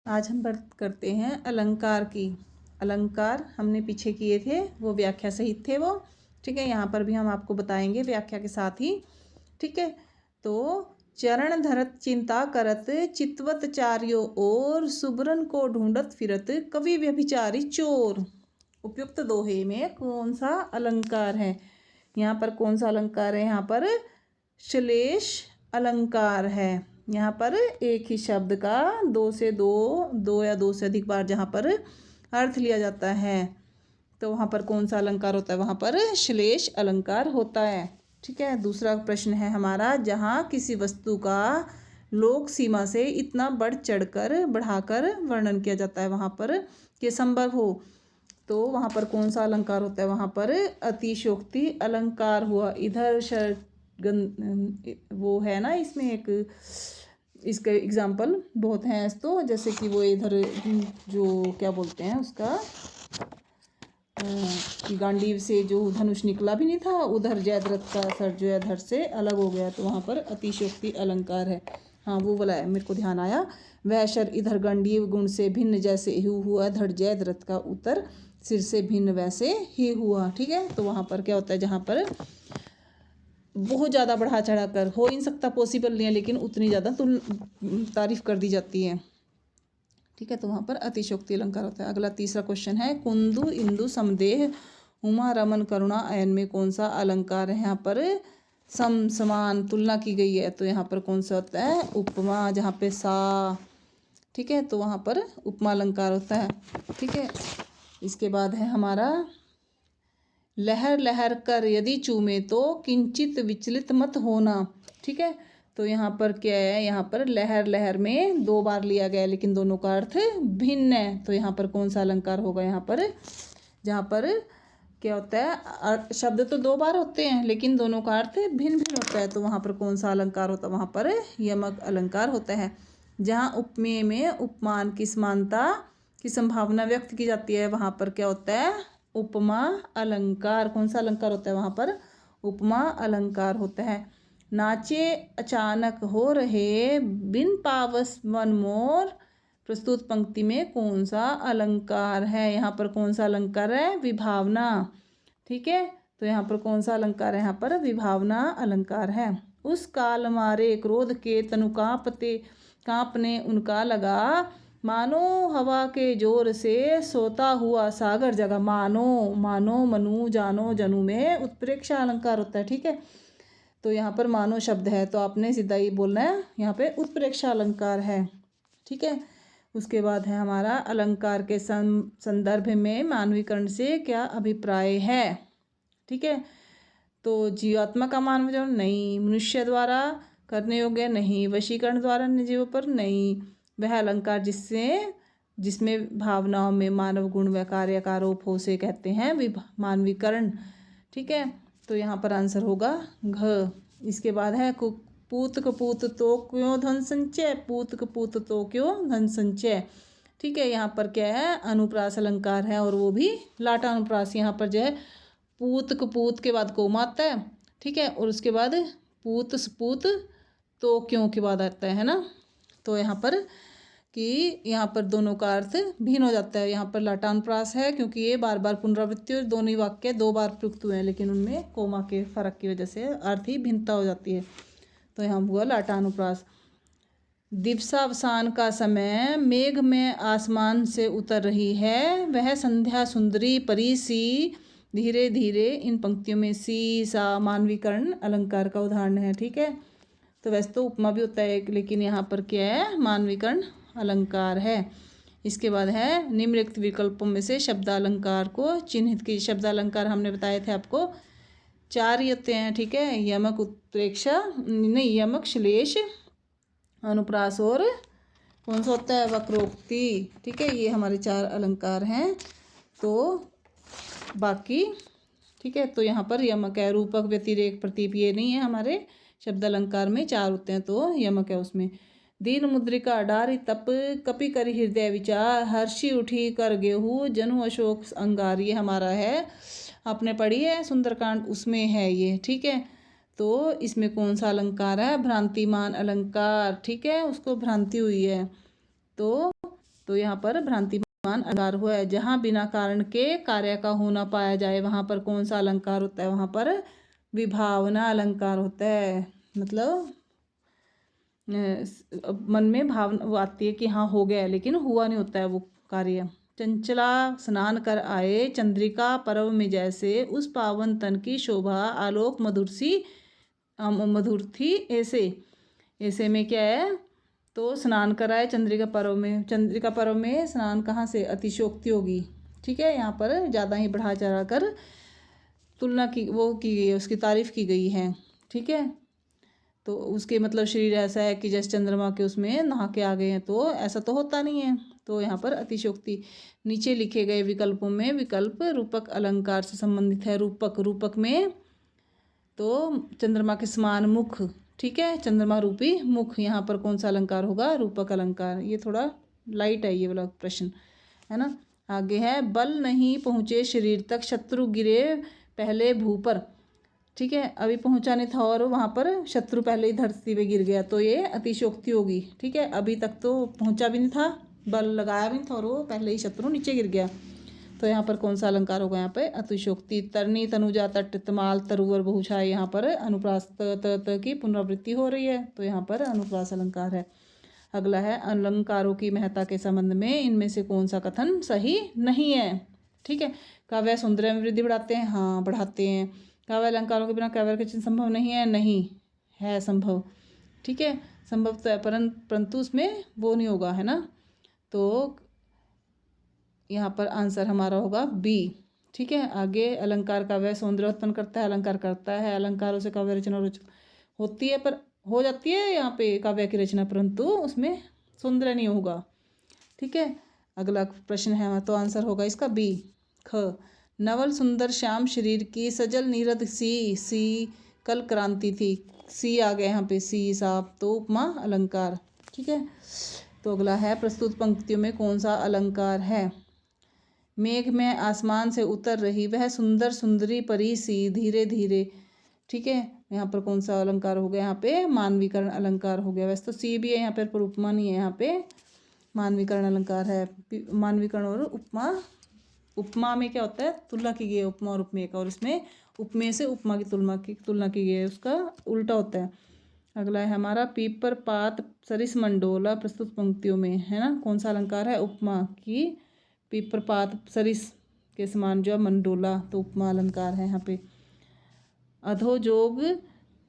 आज हम बात करते हैं अलंकार की। अलंकार हमने पीछे किए थे, वो व्याख्या सहित थे वो। ठीक है, यहाँ पर भी हम आपको बताएंगे व्याख्या के साथ ही। ठीक है, तो चरण धरत चिंता करत चितवत चार्यो और सुबरन को ढूंढत फिरत कवि व्यभिचारी चोर। उपयुक्त दोहे में कौन सा अलंकार है? यहाँ पर कौन सा अलंकार है? यहाँ पर श्लेष अलंकार है। यहाँ पर एक ही शब्द का दो या दो से अधिक बार जहाँ पर अर्थ लिया जाता है, तो वहाँ पर कौन सा अलंकार होता है? वहाँ पर श्लेष अलंकार होता है। ठीक है, दूसरा प्रश्न है हमारा, जहाँ किसी वस्तु का लोक सीमा से इतना बढ़ चढ़कर बढ़ाकर वर्णन किया जाता है वहाँ पर कि संभव हो, तो वहाँ पर कौन सा अलंकार होता है? वहाँ पर अतिशयोक्ति अलंकार हुआ। इधर वो है ना, इसमें एक इसका एग्जाम्पल बहुत हैं, तो जैसे कि वो इधर जो क्या बोलते हैं उसका, कि गांडीव से जो धनुष निकला भी नहीं था, उधर जयद्रथ का सर जो है धड़ से अलग हो गया, तो वहाँ पर अतिशयोक्ति अलंकार है। हाँ, वो वाला है, मेरे को ध्यान आया। वह शर इधर गांडीव गुण से भिन्न जैसे ही हुआ, धड़ जयद्रथ का उत्तर सिर से भिन्न वैसे ही हुआ। ठीक है, तो वहाँ पर क्या होता है? जहाँ पर बहुत ज़्यादा बढ़ा चढ़ा कर, हो ही नहीं सकता, पॉसिबल नहीं है, लेकिन उतनी ज़्यादा तारीफ कर दी जाती है। ठीक है, तो वहाँ पर अतिशयोक्ति अलंकार होता है। अगला तीसरा क्वेश्चन है, कुंदु इंदु समदेह उमा रमन करुणा अयन में कौन सा अलंकार है? यहाँ पर समान तुलना की गई है, तो यहाँ पर कौन सा होता है? उपमा, जहाँ पे सा। ठीक है, तो वहाँ पर उपमा अलंकार होता है। ठीक है, इसके बाद है हमारा, लहर लहर कर यदि चूमे तो किंचित विचलित मत होना। ठीक है, तो यहाँ पर क्या है? यहाँ पर लहर लहर में दो बार लिया गया है, लेकिन दोनों का अर्थ भिन्न है, तो यहाँ पर कौन सा अलंकार होगा? यहाँ पर जहाँ पर क्या होता है? शब्द तो दो बार होते हैं, लेकिन दोनों का अर्थ भिन्न भिन्न होता है, तो वहाँ पर कौन सा अलंकार होता है? वहाँ पर यमक अलंकार होता है। जहाँ उपमेय में उपमान की समानता की संभावना व्यक्त की जाती है, वहाँ पर क्या होता है? उपमा अलंकार। कौन सा अलंकार होता है? वहाँ पर उपमा अलंकार होता है। नाचे अचानक हो रहे बिन पावस वन मोर, प्रस्तुत पंक्ति में कौन सा अलंकार है? यहाँ पर कौन सा अलंकार है? विभावना। ठीक है, तो यहाँ पर कौन सा अलंकार है? यहाँ पर विभावना अलंकार है। उस काल मारे क्रोध के तनु कांपने उनका लगा, मानो हवा के जोर से सोता हुआ सागर जगा। मानो, मानो मनु जानो जनु में उत्प्रेक्षा अलंकार होता है। ठीक है, तो यहाँ पर मानो शब्द है, तो आपने सीधा ही बोलना है, यहाँ पे उत्प्रेक्षा अलंकार है। ठीक है, उसके बाद है हमारा, अलंकार के संदर्भ में मानवीकरण से क्या अभिप्राय है? ठीक है, तो जीवात्मा का मानवीकरण नहीं, मनुष्य द्वारा करने योग्य नहीं, वशीकरण द्वारा निर्जीवों पर नहीं, वह अलंकार जिसमें भावनाओं में मानव गुण व कार्य का आरोप हो से कहते हैं मानवीकरण। ठीक है, तो यहाँ पर आंसर होगा घ। इसके बाद है, पूत कपूत तो क्यों धन संचय, पूत कपूत तो क्यों धन संचय। ठीक है, यहाँ पर क्या है? अनुप्रास अलंकार है, और वो भी लाटा अनुप्रास। यहाँ पर जो है पूत कपूत के बाद कोमा आता है। ठीक है, और उसके बाद पूत सपूत तो क्यों के बाद आता है ना, तो यहाँ पर कि यहाँ पर दोनों का अर्थ भिन्न हो जाता है। यहाँ पर लाटानुप्रास है, क्योंकि ये बार बार पुनरावृत्ति और दोनों ही वाक्य दो बार प्रयुक्त हुए हैं, लेकिन उनमें कोमा के फर्क की वजह से अर्थ ही भिन्नता हो जाती है, तो यहाँ हुआ लाटानुप्रास। दिवसावसान का समय, मेघ में आसमान से उतर रही है, वह संध्या सुंदरी परी सी धीरे धीरे। इन पंक्तियों में सी सा मानवीकरण अलंकार का उदाहरण है। ठीक है, तो वैसे तो उपमा भी होता है, लेकिन यहाँ पर क्या है? मानवीकरण अलंकार है। इसके बाद है, निम्नलिखित विकल्पों में से शब्दालंकार को चिन्हित कीजिए। शब्दालंकार हमने बताए थे आपको चार ही होते हैं। ठीक है, यमक, उत्प्रेक्षा नहीं, यमक, श्लेष, अनुप्रास और कौन सा होता है? वक्रोक्ति। ठीक है, ये हमारे चार अलंकार हैं, तो बाकी ठीक है, तो यहाँ पर यमक है, रूपक, व्यतिरेक, प्रतीप ये नहीं है हमारे शब्द अलंकार में, चार होते हैं, तो यमक है उसमें। दीन मुद्रिका डारी तप कपि कर हृदय विचार, हर्षी उठी कर गेहूँ जनु अशोक अंगार, ये हमारा है, आपने पढ़ी है सुंदरकांड, उसमें है ये। ठीक है, तो इसमें कौन सा अलंकार है? भ्रांतिमान अलंकार। ठीक है, उसको भ्रांति हुई है, तो तो यहाँ पर भ्रांतिमान अलंकार हुआ है। जहाँ बिना कारण के कार्य का होना पाया जाए वहाँ पर कौन सा अलंकार होता है? वहाँ पर विभावना अलंकार होता है। मतलब मन में भावना वो आती है कि हाँ हो गया है, लेकिन हुआ नहीं होता है वो कार्य। चंचला स्नान कर आए चंद्रिका पर्व में जैसे, उस पावन तन की शोभा आलोक मधुर थी ऐसे। ऐसे में क्या है? तो स्नान कराए चंद्रिका पर्व में। चंद्रिका पर्व में स्नान कहाँ से? अतिशयोक्ति होगी। ठीक है, यहाँ पर ज़्यादा ही बढ़ा चढ़ा कर तुलना की वो की गई है, उसकी तारीफ की गई है। ठीक है, तो उसके मतलब शरीर ऐसा है कि जैसे चंद्रमा के उसमें नहा के आ गए हैं, तो ऐसा तो होता नहीं है। तो यहाँ पर अतिशयोक्ति। नीचे लिखे गए विकल्पों में विकल्प रूपक अलंकार से संबंधित है। रूपक में तो चंद्रमा के समान मुख, ठीक है, चंद्रमा रूपी मुख, यहाँ पर कौन सा अलंकार होगा? रूपक अलंकार। ये थोड़ा लाइट है ये वाला प्रश्न, है ना। आगे है, बल नहीं पहुँचे शरीर तक शत्रु गिरे पहले भू पर। ठीक है, अभी पहुंचा नहीं था और वहाँ पर शत्रु पहले ही धरती पे गिर गया, तो ये अतिशयोक्ति होगी। ठीक है, अभी तक तो पहुंचा भी नहीं था, बल लगाया भी नहीं था और वो पहले ही शत्रु नीचे गिर गया, तो यहाँ पर कौन सा अलंकार होगा? यहाँ पे अतिशयोक्ति। तरनी तनुजा तट तमाल तरुवर बहुछाई, यहाँ पर अनुप्रास त की पुनरावृत्ति हो रही है, तो यहाँ पर अनुप्रास अलंकार है। अगला है, अलंकारों की महत्ता के संबंध में इनमें से कौन सा कथन सही नहीं है? ठीक है, काव्य सौंदर्य में वृद्धि बढ़ाते हैं, हाँ बढ़ाते हैं। काव्य अलंकारों के बिना काव्य के चिन्ह संभव नहीं है, नहीं है संभव। ठीक है, संभव तो है परंतु उसमें वो नहीं होगा, है ना। तो यहाँ पर आंसर हमारा होगा बी। ठीक है, आगे अलंकार काव्य सौंदर्य उत्पन्न करता है, अलंकार करता है, अलंकारों से काव्य रचना होती है, पर हो जाती है यहाँ पे काव्य की रचना, परंतु उसमें सौंदर्य नहीं होगा। ठीक है, अगला प्रश्न है, तो आंसर होगा इसका बी। ख, नवल सुंदर श्याम शरीर की सजल नीरद सी कल क्रांति थी। सी आ गया यहाँ पे, सी साफ, तो उपमा अलंकार। ठीक है, तो अगला है, प्रस्तुत पंक्तियों में कौन सा अलंकार है? मेघ में आसमान से उतर रही वह सुंदर सुंदरी परी सी धीरे धीरे। ठीक है, यहाँ पर कौन सा अलंकार हो गया? यहाँ पे मानवीकरण अलंकार हो गया। वैसे तो सी भी है यहाँ पर उपमा नहीं है, यहाँ पे मानवीकरण अलंकार है। मानवीकरण और उपमा, उपमा में क्या होता है? तुलना की गई है उपमा और उपमेय का, और इसमें उपमेय से उपमा की तुलना की गई है, उसका उल्टा होता है। अगला है हमारा, पीपर पात सरिस मंडोला प्रस्तुत पंक्तियों में, है ना, कौन सा अलंकार है? उपमा की पीपर पात सरिस के समान जो मंडोला, तो उपमा अलंकार है यहाँ पे। अधो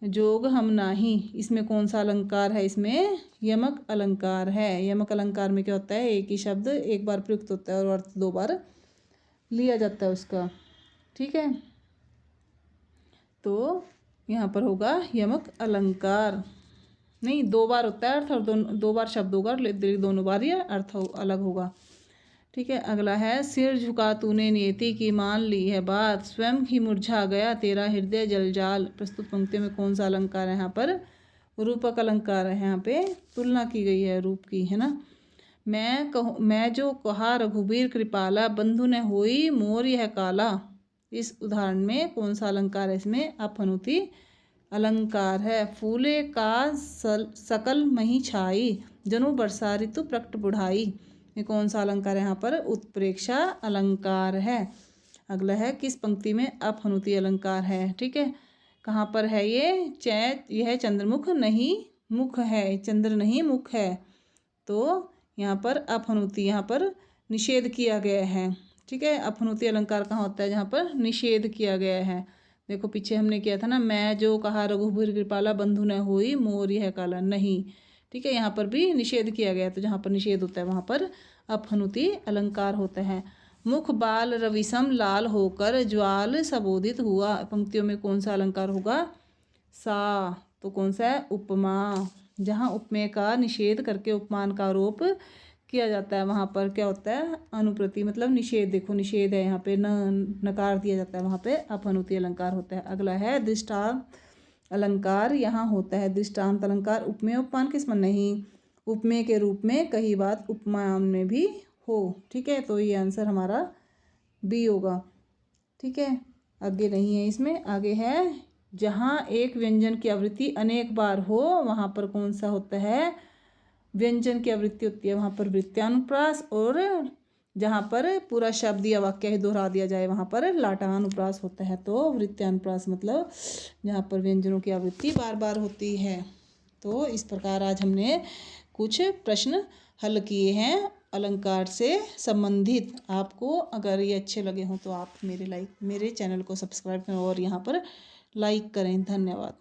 जोग हम नाही, इसमें कौन सा अलंकार है? इसमें यमक अलंकार है। यमक अलंकार में क्या होता है? एक ही शब्द एक बार प्रयुक्त होता है और अर्थ दो बार लिया जाता है उसका। ठीक है, तो यहाँ पर होगा यमक अलंकार। नहीं, दो बार होता है अर्थ, और दो बार शब्द होगा, दोनों बार ये अर्थ अलग होगा। ठीक है, अगला है, सिर झुका तूने नियति की मान ली है बात, स्वयं ही मुरझा गया तेरा हृदय जलजाल। प्रस्तुत पंक्ति में कौन सा अलंकार है? यहाँ पर रूपक अलंकार है। यहाँ पे तुलना की गई है रूप की, है ना। मैं जो कहा रघुबीर कृपाला, बंधु ने होई मोर यह काला। इस उदाहरण में कौन सा अलंकार है? इसमें अपनुति अलंकार है। फूले का सकल मही छाई, जनु बरसा ऋतु प्रकट बुढ़ाई। ये कौन सा अलंकार है? यहाँ पर उत्प्रेक्षा अलंकार है। अगला है, किस पंक्ति में अपनुति अलंकार है? ठीक है, कहाँ पर है ये? यह चंद्रमुख नहीं मुख है, चंद्र नहीं मुख है, तो यहाँ पर अपनुति, यहाँ पर निषेध किया गया है। ठीक है, अपनुति अलंकार कहाँ होता है? जहाँ पर निषेध किया गया है। देखो पीछे हमने किया था ना, मैं जो कहा रघुबीर कृपाला, बंधु न होई मोर यह काला, नहीं। ठीक है, यहाँ पर भी निषेध किया गया, तो जहाँ पर निषेध होता है वहाँ पर अपनुति अलंकार होता है। मुख बाल रविसम लाल होकर ज्वाल सबोधित हुआ, पंक्तियों में कौन सा अलंकार होगा? सा, तो कौन सा है? उपमा। जहाँ उपमेय का निषेध करके उपमान का आरोप किया जाता है वहाँ पर क्या होता है? अनुप्रति, मतलब निषेध। देखो निषेध है यहाँ पे, नकार दिया जाता है, वहाँ पे अपनुति अलंकार होता है। अगला है, दृष्टांत अलंकार यहाँ होता है। दृष्टांत अलंकार उपमेय उपमान किस में नहीं, उपमेय के रूप में कही बात उपमान में भी हो। ठीक है, तो ये आंसर हमारा बी होगा। ठीक है, आगे नहीं है इसमें, आगे है, जहाँ एक व्यंजन की आवृत्ति अनेक बार हो वहाँ पर कौन सा होता है? व्यंजन की आवृत्ति होती है वहाँ पर वृत्तानुप्रास, और जहाँ पर पूरा शब्द या वाक्य ही दोहरा दिया जाए वहाँ पर लाटानुप्रास होता है। तो वृत्तानुप्रास मतलब जहाँ पर व्यंजनों की आवृत्ति बार बार होती है। तो इस प्रकार आज हमने कुछ प्रश्न हल किए हैं अलंकार से संबंधित। आपको अगर ये अच्छे लगे हों तो आप मेरे चैनल को सब्सक्राइब करें और यहाँ पर लाइक करें। धन्यवाद।